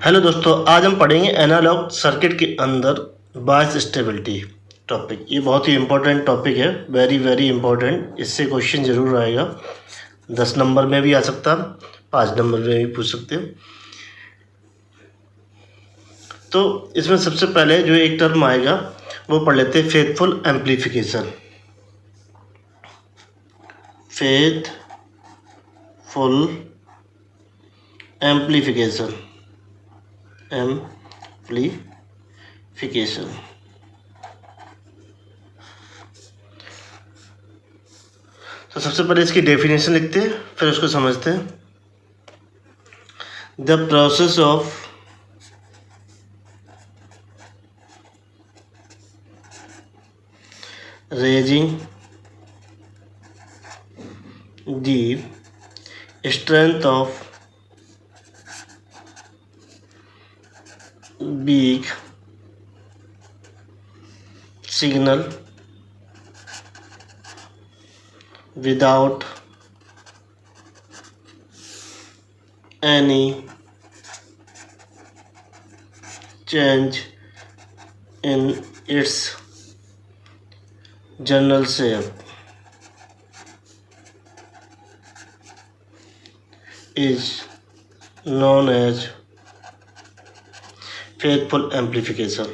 Hello दोस्तों, आज हम पढ़ेंगे एनालॉग सर्किट के अंदर बायस स्टेबिलिटी टॉपिक। ये बहुत ही इम्पोर्टेंट टॉपिक है, वेरी वेरी इम्पोर्टेंट। इससे क्वेश्चन ज़रूर आएगा, 10 नंबर में भी आ सकता है, 5 नंबर में भी पूछ सकते हैं। तो इसमें सबसे पहले जो एक टर्म आएगा वो पढ़ लेते हैं, faithful amplification. Faithful amplification, amplification. तो सबसे पहले इसकी डेफिनेशन लिखते हैं, फिर उसको समझते हैं। The process of raising the strength of weak signal without any change in its general shape is known as faithful amplification.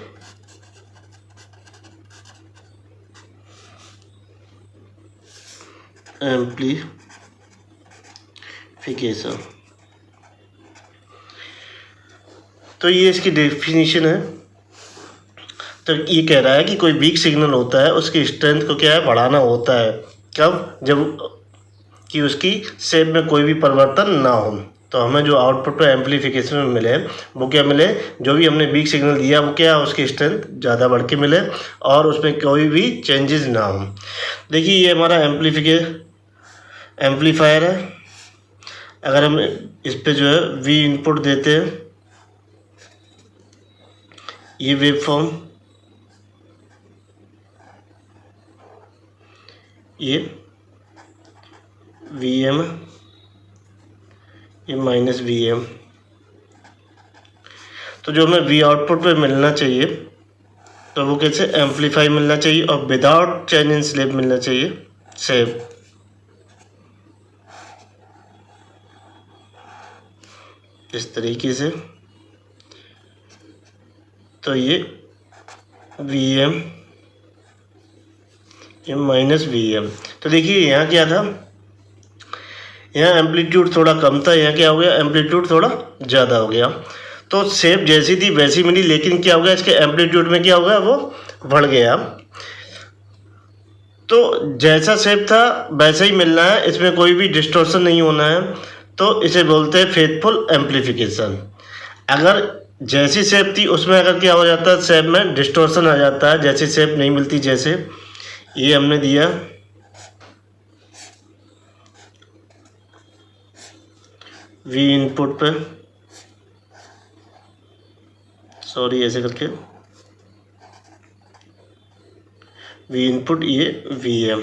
Amplification तो ये इसकी डेफिनेशन है। तो ये कह रहा है कि कोई वीक सिग्नल होता है, उसकी स्ट्रेंथ को क्या है, बढ़ाना होता है। कब? जब कि उसकी शेप में कोई भी परिवर्तन ना हो। तो हमें जो आउटपुट एम्प्लीफिकेशन में मिले वो क्या मिले, जो भी हमने वीक सिग्नल दिया वो क्या, उसकी स्ट्रेंथ ज़्यादा बढ़ के मिले और उसमें कोई भी चेंजेस ना हो। देखिए ये हमारा एम्पलीफायर है। अगर हम इस पे जो है वी इनपुट देते हैं, ये वेव फॉर्म, ये वी एम, ये माइनस वी एम। तो जो हमें वी आउटपुट पे मिलना चाहिए तो वो कैसे, एम्पलीफाई मिलना चाहिए और विदाउट चेंज इन स्लेप मिलना चाहिए, शेप। इस तरीके से। तो ये वी एम, ये माइनस वी एम। तो देखिए यहाँ क्या था, यहाँ एम्पलीट्यूड थोड़ा कम था, यहाँ क्या हो गया, एम्पलीट्यूड थोड़ा ज़्यादा हो गया। तो शेप जैसी थी वैसी मिली, लेकिन क्या हो गया, इसके एम्पलीट्यूड में क्या हो गया, वो बढ़ गया। तो जैसा शेप था वैसा ही मिलना है, इसमें कोई भी डिस्टॉर्शन नहीं होना है। तो इसे बोलते हैं फेथफुल एम्प्लीफिकेशन। अगर जैसी शेप थी उसमें अगर क्या हो जाता है, शेप में डिस्टॉर्शन आ जाता है, जैसी शेप नहीं मिलती, जैसे ये हमने दिया वी इनपुट पे, सॉरी ऐसे करके वी इनपुट, ये वी एम।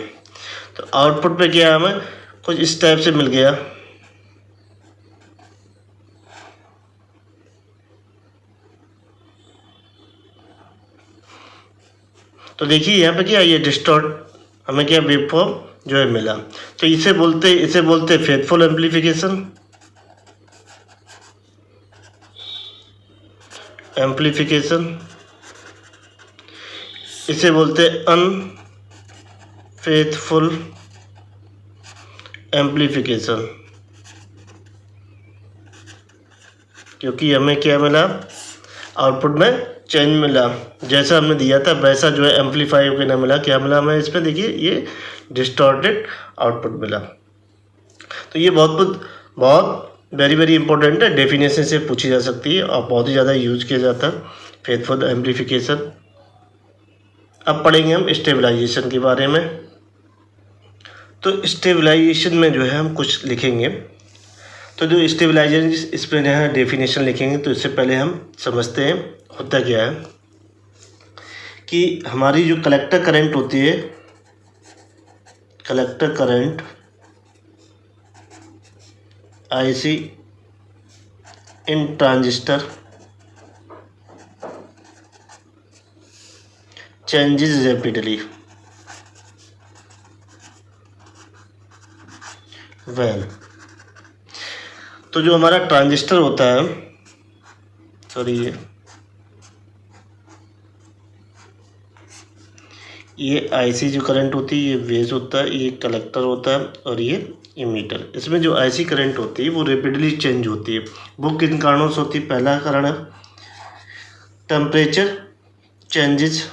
तो आउटपुट पे क्या हमें कुछ इस टाइप से मिल गया। तो देखिए यहाँ पे क्या, ये डिस्टॉर्ट हमें क्या वेवफॉर्म जो है मिला। तो इसे बोलते फेथफुल एम्प्लीफिकेशन, इसे बोलते अनफेथफुल एम्प्लीफिकेशन, क्योंकि हमें क्या मिला, आउटपुट में चेंज मिला, जैसा हमने दिया था वैसा जो है एम्पलीफाई होकर ना मिला। क्या मिला हमें इसमें, देखिए ये डिस्टॉर्टेड आउटपुट मिला। तो ये बहुत वेरी वेरी इंपॉर्टेंट है, डेफिनेशन से पूछी जा सकती है और बहुत ही ज़्यादा यूज किया जाता है फेथफुल एम्प्लीफिकेशन। अब पढ़ेंगे हम स्टेबलाइजेशन के बारे में। तो स्टेबलाइजेशन में जो है हम कुछ लिखेंगे। तो जो स्टेबलाइजेशन, इस पर यहाँ डेफिनेशन लिखेंगे। तो इससे पहले हम समझते हैं होता क्या है कि हमारी जो कलेक्टर करंट होती है, collector current IC in transistor changes rapidly when, तो जो हमारा ट्रांजिस्टर होता है, सॉरी ये आईसी जो करंट होती है ये बेस होता है, ये कलेक्टर होता है और ये इमीटर। इसमें जो आईसी करंट होती है वो रेपिडली चेंज होती है। वो किन कारणों से होती है? पहला कारण है टेम्परेचर चेंजेस,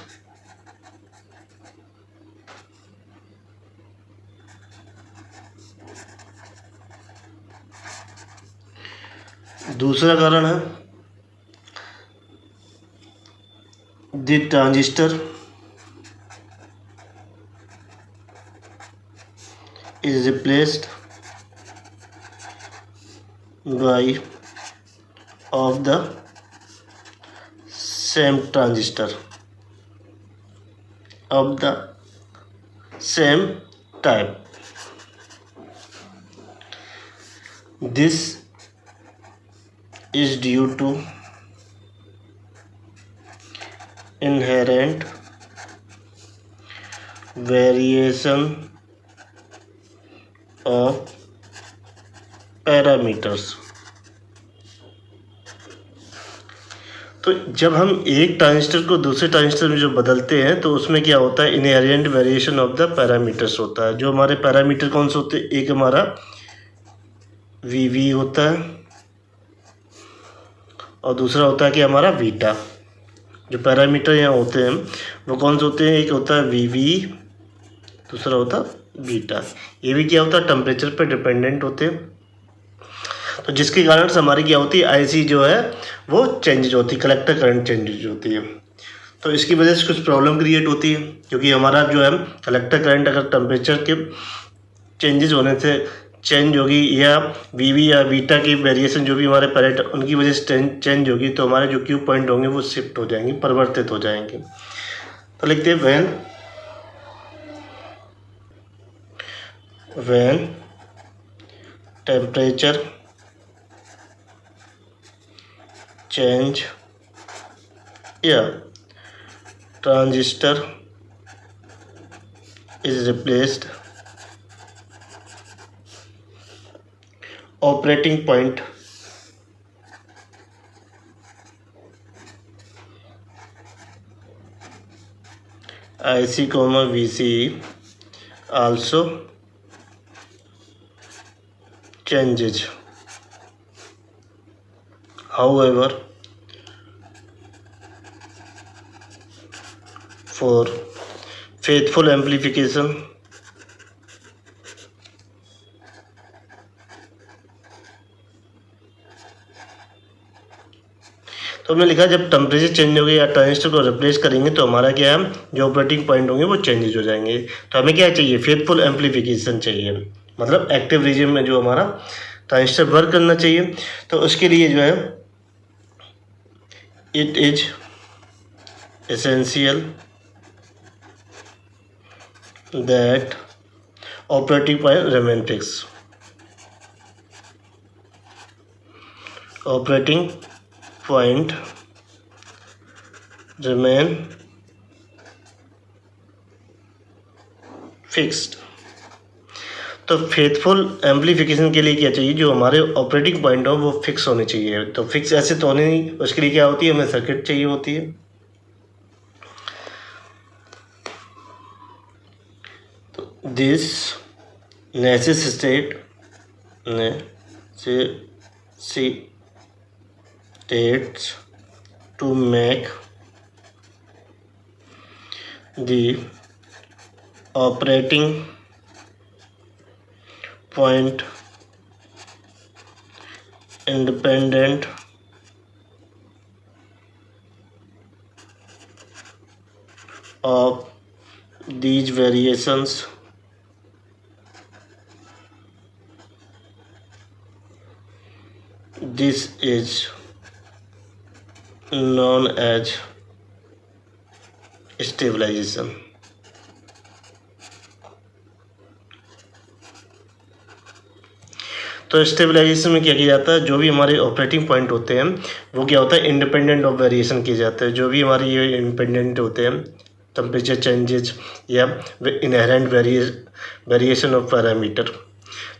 दूसरा कारण है the transistor is replaced by of the same transistor of the same type. This is due to inherent variation of parameters. तो जब हम एक ट्रांजिस्टर को दूसरे ट्रांजिस्टर में जो बदलते हैं तो उसमें क्या होता है? Inherent variation of the parameters होता है। जो हमारे पैरामीटर कौन से होते हैं? एक हमारा वी होता है और दूसरा होता है कि हमारा बीटा। जो पैरामीटर यहाँ होते हैं वो कौन से होते हैं? एक होता है वी, दूसरा होता है बीटा। ये भी क्या होता है? टेम्परेचर पे डिपेंडेंट होते हैं। तो जिसके कारण से हमारी क्या होती है? आईसी जो है वो चेंज होती है, कलेक्टर करंट चेंज होती है। तो इसकी वजह से कुछ प्रॉब्लम क्रिएट होती है, क्योंकि हमारा जो है कलेक्टर करंट अगर टेम्परेचर के चेंजेस होने से चेंज होगी या वी या बीटा की वेरिएशन जो भी हमारे पैरामीटर उनकी वजह से चेंज होगी, तो हमारे जो क्यू पॉइंट होंगे वो शिफ्ट हो जाएंगे, परिवर्तित हो जाएंगे। तो लिखते हैं when temperature change transistor is replaced, operating point IC, VCE also changes. However, for faithful amplification, तो हमने लिखा जब टेम्परेचर चेंज होगी या ट्रांजिस्टर को रिप्लेस करेंगे तो हमारा क्या है? जो ऑपरेटिंग पॉइंट होंगे वो चेंजेस हो जाएंगे। तो हमें क्या चाहिए? फेथफुल एम्पलीफिकेशन चाहिए, मतलब एक्टिव रीजन में जो हमारा ट्रांजिस्टर वर्क करना चाहिए। तो उसके लिए जो है it is essential that operating point remain fix. Operating point remain fixed. तो फेथफुल एम्पलीफिकेशन के लिए क्या चाहिए? जो हमारे ऑपरेटिंग पॉइंट हो वो फिक्स होने चाहिए। तो फिक्स ऐसे तो होने नहीं, उसके लिए क्या होती है? हमें सर्किट चाहिए होती है। तो this necessitates to make the operating point independent of these variations this is known as stabilization। तो स्टेबलाइजेशन में क्या किया जाता है? जो भी हमारे ऑपरेटिंग पॉइंट होते हैं वो क्या होता है? इंडिपेंडेंट ऑफ वेरिएशन किए जाते हैं। जो भी हमारे ये इंडिपेंडेंट होते हैं टेम्परेचर चेंजेज या इनहेरेंट वेरिएशन ऑफ पैरामीटर,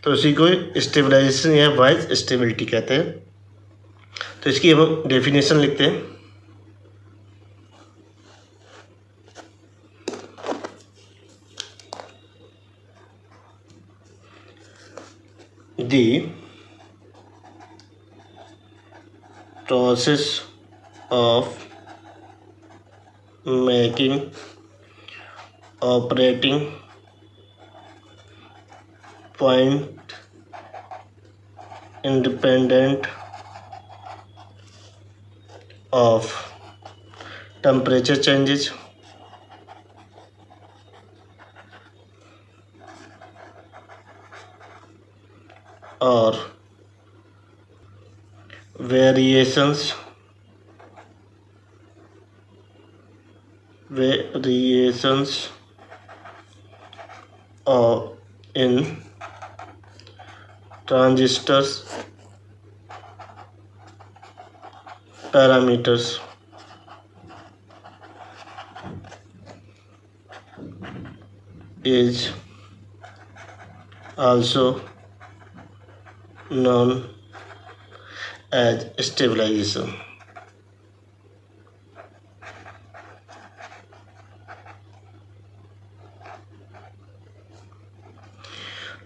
तो उसी को स्टेबलाइजेशन या वॉइस स्टेबिलिटी कहते हैं। तो इसकी हम डेफिनेशन लिखते हैं। The process of making operating point independent of temperature changes or variations in transistors parameters is also known as stabilization।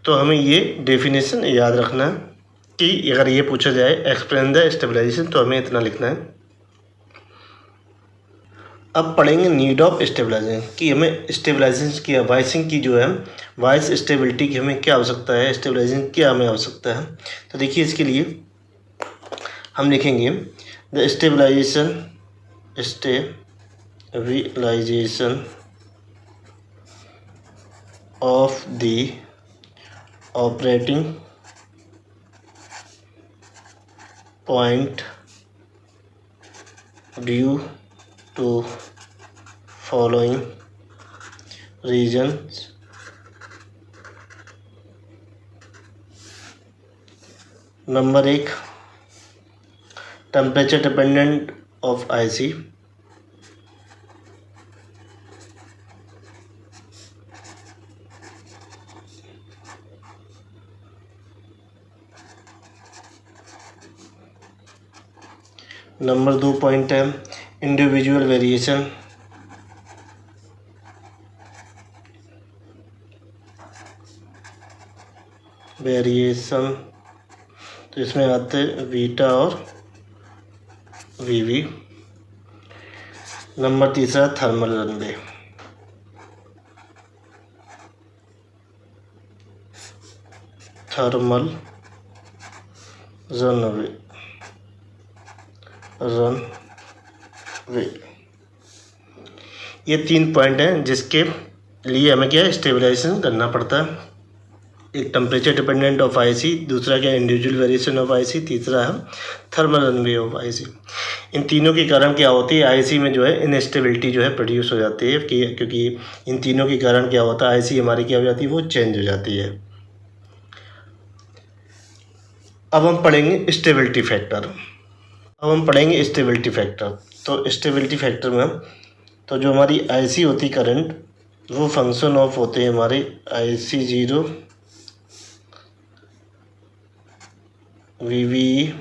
तो हमें ये डेफिनेशन याद रखना है कि अगर ये पूछा जाए एक्सप्लेन द स्टेबलाइजेशन, तो हमें इतना लिखना है। अब पढ़ेंगे नीड ऑफ स्टेबलाइजेशन कि हमें स्टेबलाइजेशन की वॉइसिंग की जो है वॉइस स्टेबिलिटी की हमें क्या आवश्यकता है, स्टेबलाइजेशन क्या हमें आवश्यकता है। तो देखिए इसके लिए हम लिखेंगे the stabilization of the operating point due to following reasons. Number 1 temperature dependent of IC, number 2 point है इंडिविजुअल वेरिएशन, तो इसमें आते हैं बीटा और वीवी। नंबर 3 थर्मल रनवे, ये 3 पॉइंट हैं जिसके लिए हमें क्या स्टेबलाइजेशन करना पड़ता है। एक टेम्परेचर डिपेंडेंट ऑफ आईसी, दूसरा क्या इंडिविजुअल वेरिएशन ऑफ आईसी, तीसरा है थर्मल रनवे ऑफ आईसी। इन तीनों के कारण क्या होती है, आईसी में जो है इनस्टेबिलिटी जो है प्रोड्यूस हो जाती है क्योंकि इन तीनों के कारण क्या होता है, आईसी हमारी क्या हो जाती है, वो चेंज हो जाती है। अब हम पढ़ेंगे स्टेबिलिटी फैक्टर। तो स्टेबिलिटी फैक्टर में तो जो हमारी आईसी होती करंट, वो फंक्शन ऑफ होते हैं हमारे आईसी 0 वीवी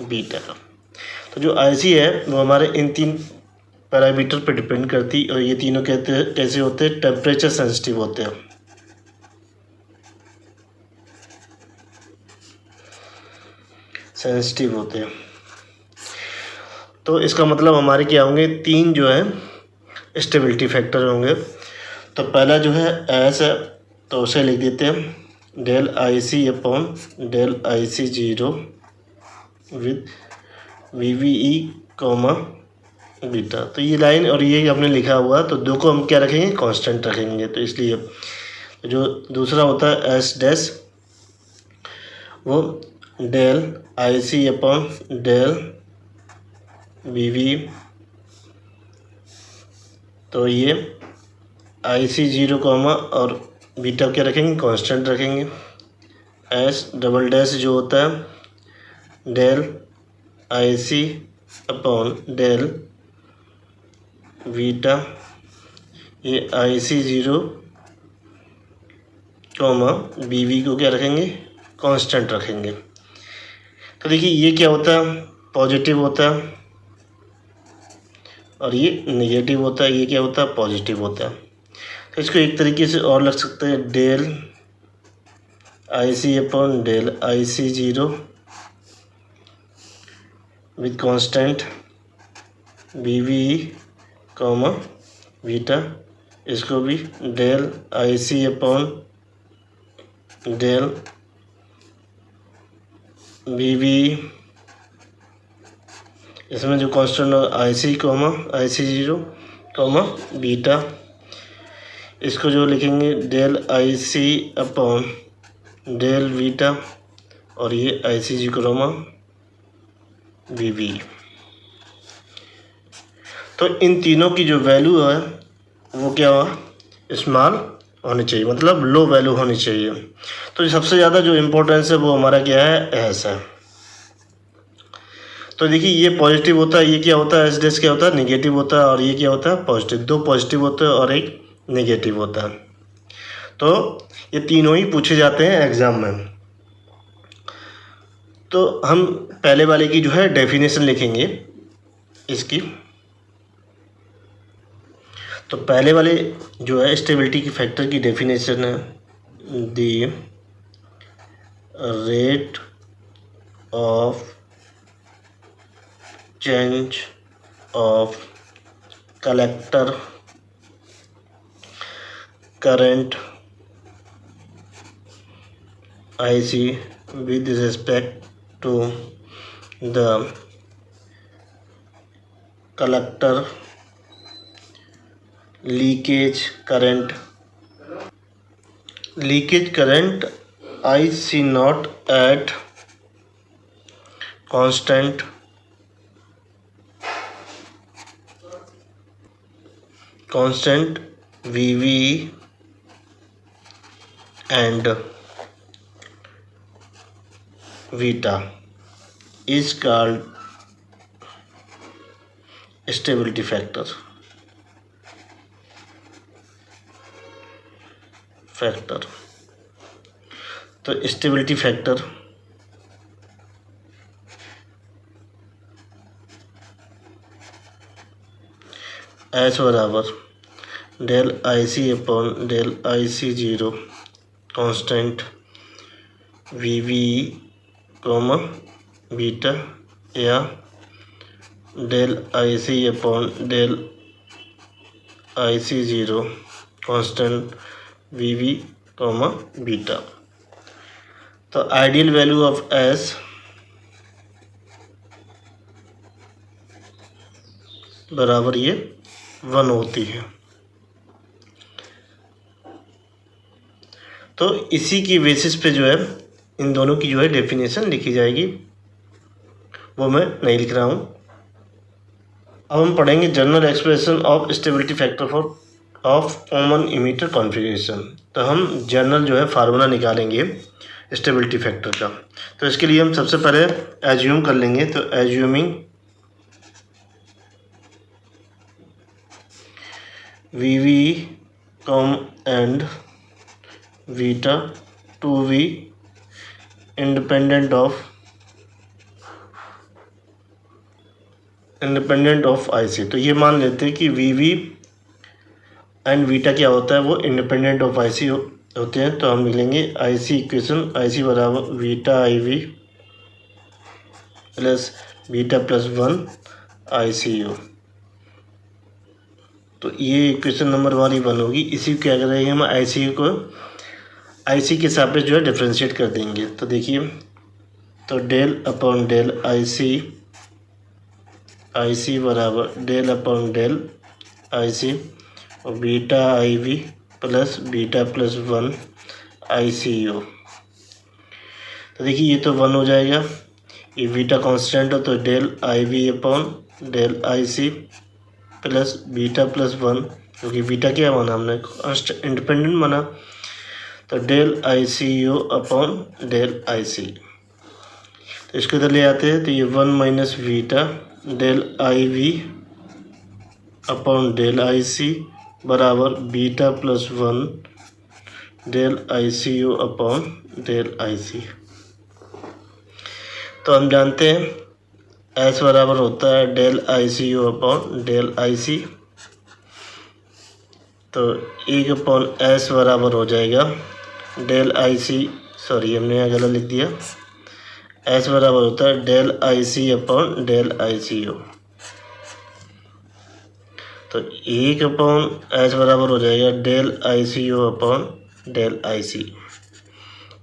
बीटा। तो जो आईसी है वो हमारे इन 3 पैरामीटर पर डिपेंड करती, और ये तीनों कैसे होते हैं, टेम्परेचर सेंसिटिव होते हैं। तो इसका मतलब हमारे क्या होंगे, 3 जो है स्टेबिलिटी फैक्टर होंगे। तो पहला जो है एस है, तो उसे लिख देते हैं del IC upon del IC 0 with VVE comma beta. तो ये लाइन और ये हमने लिखा हुआ, तो 2 को हम क्या रखेंगे, कांस्टेंट रखेंगे। तो इसलिए जो दूसरा होता है एस डैश, वो डेल आईसी अपॉन डेल वीवी। तो ये आईसी 0 कॉमा और बीटा क्या रखेंगे, कांस्टेंट रखेंगे। एस डबल डैश जो होता है del IC upon del beta, ये IC0 कॉमा BV को क्या रखेंगे, कांस्टेंट रखेंगे। तो देखिए ये क्या होता है, पॉजिटिव होता है, और ये नेगेटिव होता है, ये क्या होता है, पॉजिटिव होता है। तो इसको एक तरीके से और लग सकते हैं, del IC upon del IC0 with constant BV comma beta. इसको भी del IC upon del BV, इसमें जो constant IC comma IC0 comma beta. इसको जो लिखेंगे del IC upon del beta, और ये IC0 कॉमा BV। तो इन तीनों की जो वैल्यू है वो क्या हुआ, स्मॉल होनी चाहिए, मतलब लो वैल्यू होनी चाहिए। तो सबसे ज़्यादा जो इम्पोर्टेंस है वो हमारा क्या है, एस है। तो देखिए ये पॉजिटिव होता है, ये क्या होता है, एस डैश क्या होता है, नेगेटिव होता है, और ये क्या होता है, पॉजिटिव। दो पॉजिटिव होते हैं और एक नेगेटिव होता है। तो ये तीनों ही पूछे जाते हैं एग्ज़ाम में। तो हम पहले वाले की जो है डेफिनेशन लिखेंगे इसकी। तो पहले वाले जो है स्टेबिलिटी की फैक्टर की डेफिनेशन है, the rate of change of collector current IC with respect to the collector leakage current IC not at constant VV and Vita is called stability factor। तो स्टेबिलिटी फैक्टर एस बराबर del IC upon del IC0 constant VV comma beta, या del IC upon del IC0 constant VV comma beta. तो ideal value of S बराबर ये 1 होती है। तो इसी की बेसिस पे जो है इन दोनों की जो है डेफिनेशन लिखी जाएगी, वो मैं नहीं लिख रहा हूँ। अब हम पढ़ेंगे general expression of stability factor for of common emitter configuration. तो हम जनरल जो है फार्मूला निकालेंगे स्टेबिलिटी फैक्टर का। तो इसके लिए हम सबसे पहले एज्यूम कर लेंगे। तो assuming VV comma and beta to be independent of IC। तो ये मान लेते हैं कि VV एंड वीटा क्या होता है, वो इंडिपेंडेंट ऑफ IC होते हैं। तो हम मिलेंगे IC इक्वेशन, IC बराबर Vita IV plus beta plus 1 ICU। तो ये इक्वेशन नंबर हमारी 1 होगी। इसी को क्या करेंगे हम, ICU को IC के सापेक्ष जो है डिफ्रेंशिएट कर देंगे। तो देखिए, तो डेल अपॉन डेल IC बराबर डेल अपॉन डेल IC और beta IV plus beta plus 1 ICU। तो देखिए ये तो 1 हो जाएगा, ये बीटा कांस्टेंट हो, तो del IV upon del IC plus beta plus 1, क्योंकि बीटा क्या माना हमने, इंडिपेंडेंट माना। तो del ICU upon del IC। तो इसको इधर ले आते हैं, तो ये 1 minus beta del IV upon del I C बराबर beta plus 1 del I C U upon del I C. तो हम जानते हैं एस बराबर होता है del I C U upon del I C. तो 1/s बराबर हो जाएगा डेल आई सी, सॉरी हमने यहाँ गलत लिख दिया, एस बराबर होता है del I C upon del I C U. तो 1/s बराबर हो जाएगा del I C U upon del I C.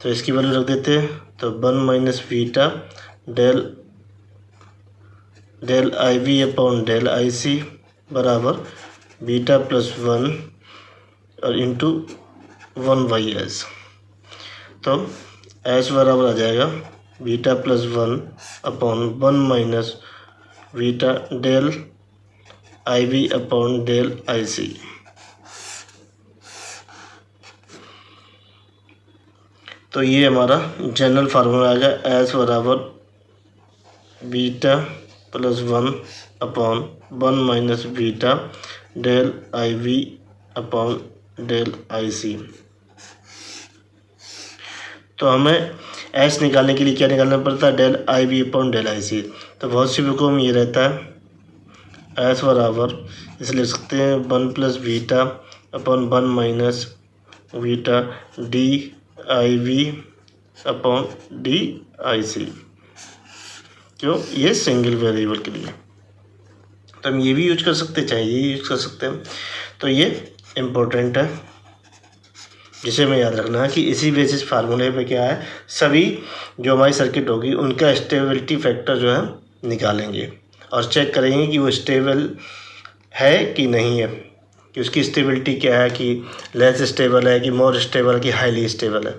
तो इसकी वैल्यू रख देते हैं, तो 1 minus beta del I V upon del I C बराबर बीटा प्लस 1 और इंटू 1/s। तो एस बराबर आ जाएगा beta plus 1 upon 1 minus beta del I V upon del I C. तो ये हमारा जनरल फार्मूला आ गया, एस बराबर beta plus 1 upon 1 minus beta del I V upon del I C. तो हमें एस निकालने के लिए क्या निकालना पड़ता है, del I V upon del I C. तो बहुत सी बुकों में ये रहता है एस बराबर, इसलिए लिख सकते हैं 1 plus beta upon 1 minus beta D I V upon D I C. क्यों, ये सिंगल वेरिएबल के लिए। तो हम ये भी यूज कर सकते हैं, चाहे ये यूज कर सकते हैं। तो ये इम्पोर्टेंट है, जिसे हमें याद रखना है कि इसी बेसिस फार्मूले पे क्या है, सभी जो हमारी सर्किट होगी उनका स्टेबिलिटी फैक्टर जो है निकालेंगे और चेक करेंगे कि वो स्टेबल है कि नहीं है, कि उसकी स्टेबिलिटी क्या है, कि लेस स्टेबल है कि मोर स्टेबल, कि हाईली स्टेबल है।